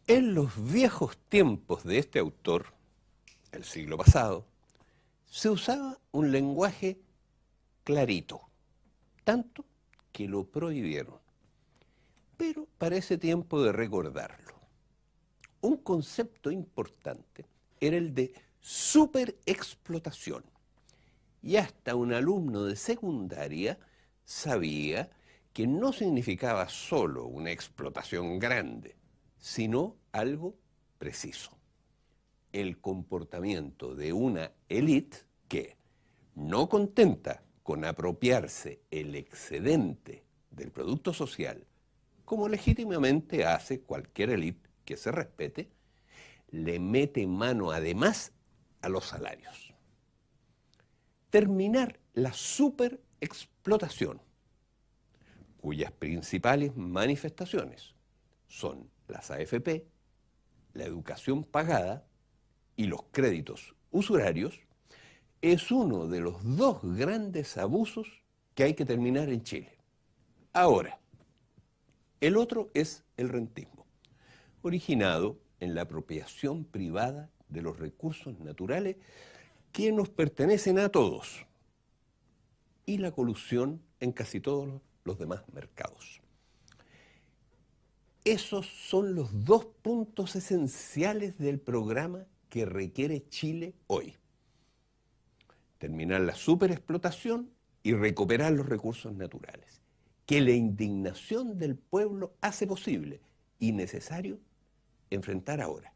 En los viejos tiempos de este autor, el siglo pasado, se usaba un lenguaje clarito, tanto que lo prohibieron. Pero parece tiempo de recordarlo. Un concepto importante era el de superexplotación. Y hasta un alumno de secundaria sabía que no significaba solo una explotación grande, sino algo preciso. El comportamiento de una élite que, no contenta con apropiarse el excedente del producto social, como legítimamente hace cualquier élite que se respete, le mete mano además a los salarios. Terminar la superexplotación, cuyas principales manifestaciones son las AFP, la educación pagada y los créditos usurarios, es uno de los dos grandes abusos que hay que terminar en Chile. Ahora, el otro es el rentismo, originado en la apropiación privada de los recursos naturales que nos pertenecen a todos, y la colusión en casi todos los demás mercados. Esos son los dos puntos esenciales del programa que requiere Chile hoy. Terminar la superexplotación y recuperar los recursos naturales, que la indignación del pueblo hace posible y necesario enfrentar ahora.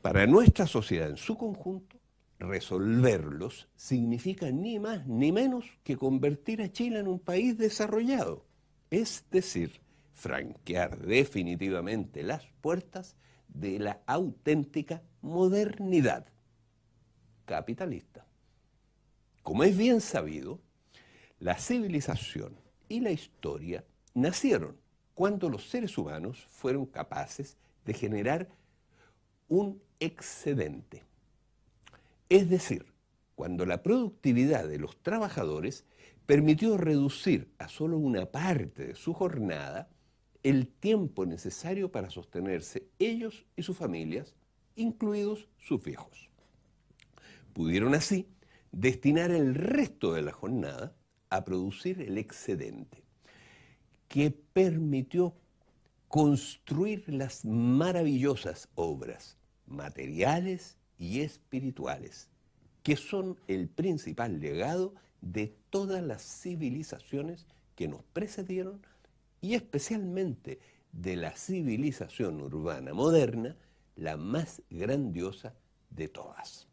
Para nuestra sociedad en su conjunto, resolverlos significa ni más ni menos que convertir a Chile en un país desarrollado, es decir, franquear definitivamente las puertas de la auténtica modernidad capitalista. Como es bien sabido, la civilización y la historia nacieron cuando los seres humanos fueron capaces de generar un excedente. Es decir, cuando la productividad de los trabajadores permitió reducir a solo una parte de su jornada el tiempo necesario para sostenerse ellos y sus familias, incluidos sus viejos. Pudieron así destinar el resto de la jornada a producir el excedente, que permitió construir las maravillosas obras materiales y espirituales, que son el principal legado de todas las civilizaciones que nos precedieron y especialmente de la civilización urbana moderna, la más grandiosa de todas.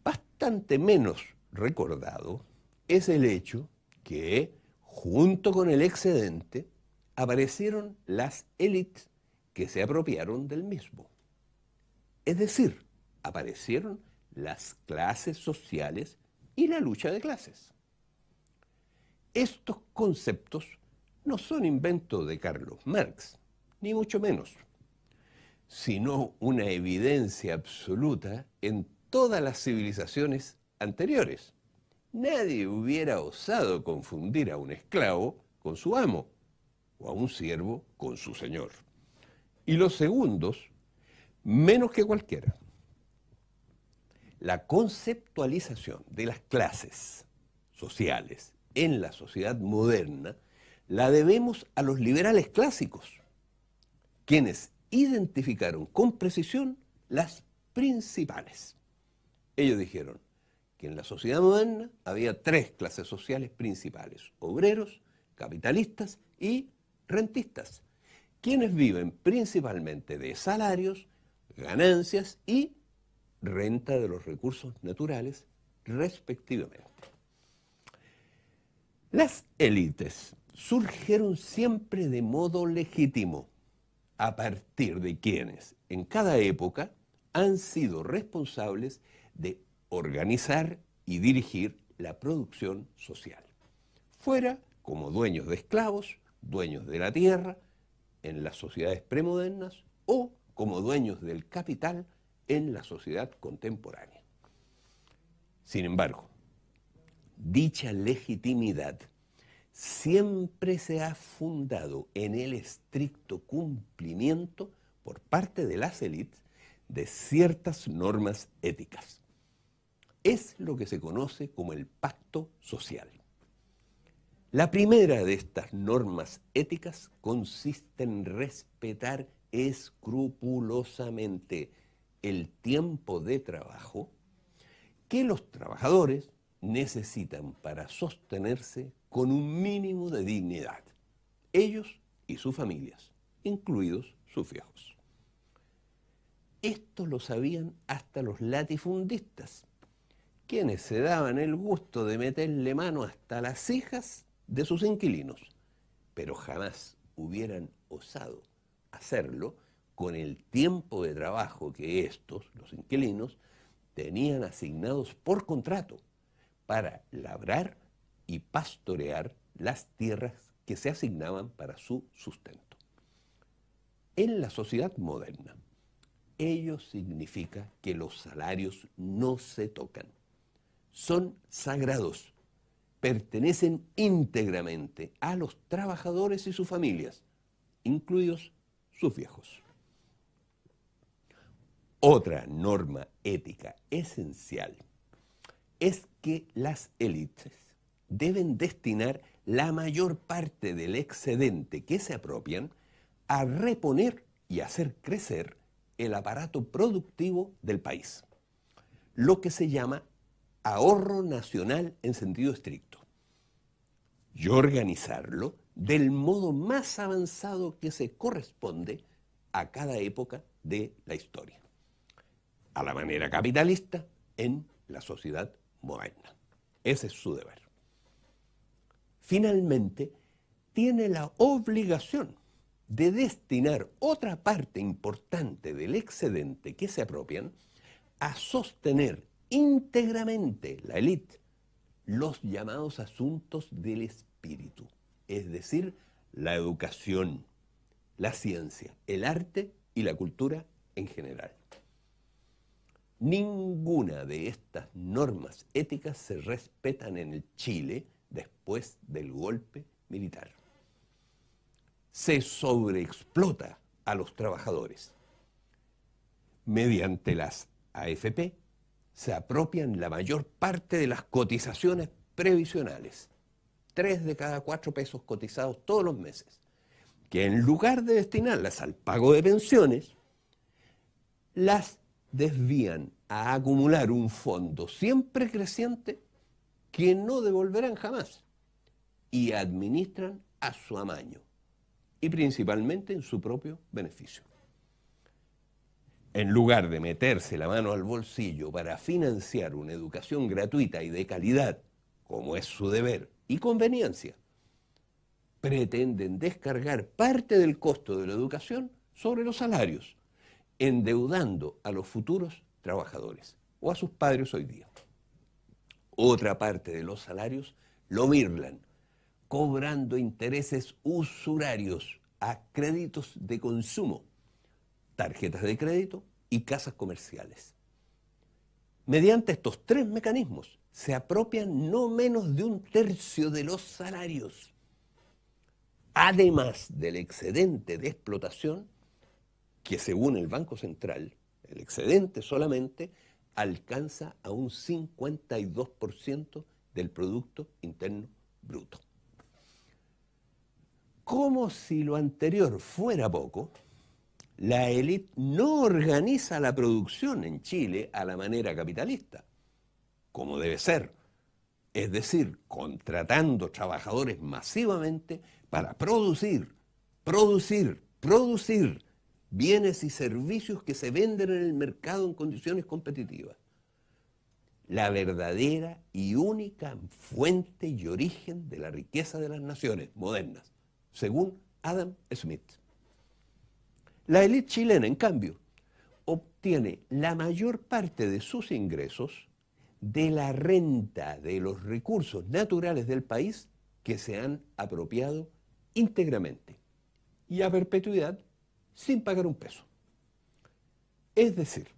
Bastante menos recordado es el hecho que, junto con el excedente, aparecieron las élites que se apropiaron del mismo. Es decir, aparecieron las clases sociales y la lucha de clases. Estos conceptos no son invento de Carlos Marx, ni mucho menos, sino una evidencia absoluta en todas las civilizaciones anteriores. Nadie hubiera osado confundir a un esclavo con su amo, o a un siervo con su señor. Y los segundos, menos que cualquiera. La conceptualización de las clases sociales en la sociedad moderna la debemos a los liberales clásicos, quienes identificaron con precisión las principales. Ellos dijeron que en la sociedad moderna había tres clases sociales principales: obreros, capitalistas y rentistas, quienes viven principalmente de salarios, ganancias y renta de los recursos naturales, respectivamente. Las élites surgieron siempre de modo legítimo, a partir de quienes, en cada época, han sido responsables de organizar y dirigir la producción social, fuera como dueños de esclavos, dueños de la tierra en las sociedades premodernas o como dueños del capital en la sociedad contemporánea. Sin embargo, Dicha legitimidad siempre se ha fundado en el estricto cumplimiento por parte de las élites de ciertas normas éticas. Es lo que se conoce como el pacto social. La primera de estas normas éticas consiste en respetar escrupulosamente el tiempo de trabajo que los trabajadores necesitan para sostenerse con un mínimo de dignidad, ellos y sus familias, incluidos sus viejos. Esto lo sabían hasta los latifundistas, quienes se daban el gusto de meterle mano hasta las cejas de sus inquilinos, pero jamás hubieran osado hacerlo con el tiempo de trabajo que estos, los inquilinos, tenían asignados por contrato para labrar y pastorear las tierras que se asignaban para su sustento. En la sociedad moderna, ello significa que los salarios no se tocan, son sagrados, pertenecen íntegramente a los trabajadores y sus familias, incluidos sus viejos. Otra norma ética esencial es que las élites deben destinar la mayor parte del excedente que se apropian a reponer y hacer crecer el aparato productivo del país, lo que se llama ahorro nacional en sentido estricto, y organizarlo del modo más avanzado que se corresponde a cada época de la historia, a la manera capitalista en la sociedad moderna. Ese es su deber. Finalmente, tiene la obligación de destinar otra parte importante del excedente que se apropian a sostener íntegramente la élite los llamados asuntos del espíritu, es decir, la educación, la ciencia, el arte y la cultura en general. Ninguna de estas normas éticas se respetan en el Chile después del golpe militar. Se sobreexplota a los trabajadores. Mediante las AFP se apropian la mayor parte de las cotizaciones previsionales, 3 de cada 4 pesos cotizados todos los meses, que en lugar de destinarlas al pago de pensiones, las desvían a acumular un fondo siempre creciente que no devolverán jamás y administran a su amaño y principalmente en su propio beneficio. En lugar de meterse la mano al bolsillo para financiar una educación gratuita y de calidad, como es su deber y conveniencia, pretenden descargar parte del costo de la educación sobre los salarios, endeudando a los futuros trabajadores o a sus padres hoy día. Otra parte de los salarios lo mirlan, cobrando intereses usurarios a créditos de consumo, tarjetas de crédito y casas comerciales. Mediante estos 3 mecanismos se apropian no menos de 1/3 de los salarios, además del excedente de explotación que, según el Banco Central, el excedente solamente alcanza a un 52% del Producto Interno Bruto. Como si lo anterior fuera poco, la élite no organiza la producción en Chile a la manera capitalista, como debe ser, es decir, contratando trabajadores masivamente para producir bienes y servicios que se venden en el mercado en condiciones competitivas. La verdadera y única fuente y origen de la riqueza de las naciones modernas, según Adam Smith. La élite chilena, en cambio, obtiene la mayor parte de sus ingresos de la renta de los recursos naturales del país que se han apropiado íntegramente y a perpetuidad sin pagar un peso. Es decir,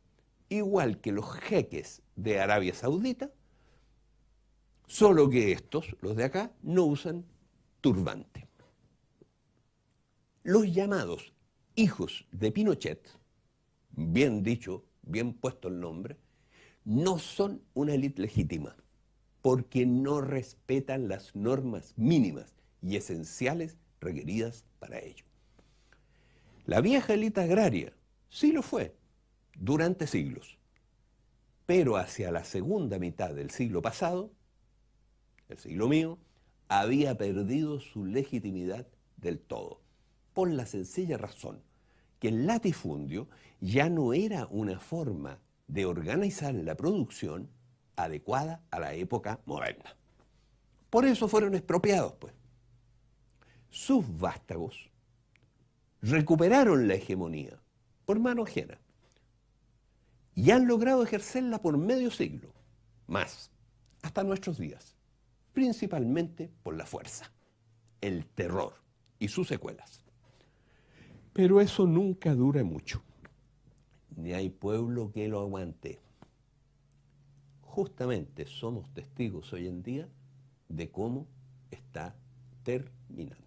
igual que los jeques de Arabia Saudita, Solo que estos, los de acá, no usan turbante. Los llamados hijos de Pinochet, bien dicho, bien puesto el nombre, no son una élite legítima, porque no respetan las normas mínimas y esenciales requeridas para ello. La vieja élite agraria sí lo fue durante siglos, pero hacia la segunda mitad del siglo pasado, el siglo mío, había perdido su legitimidad del todo, por la sencilla razón que el latifundio ya no era una forma de organizar la producción adecuada a la época moderna. Por eso fueron expropiados, pues. Sus vástagos recuperaron la hegemonía por mano ajena y han logrado ejercerla por medio siglo, más, hasta nuestros días, principalmente por la fuerza, el terror y sus secuelas. Pero eso nunca dura mucho, ni hay pueblo que lo aguante. Justamente somos testigos hoy en día de cómo está terminando.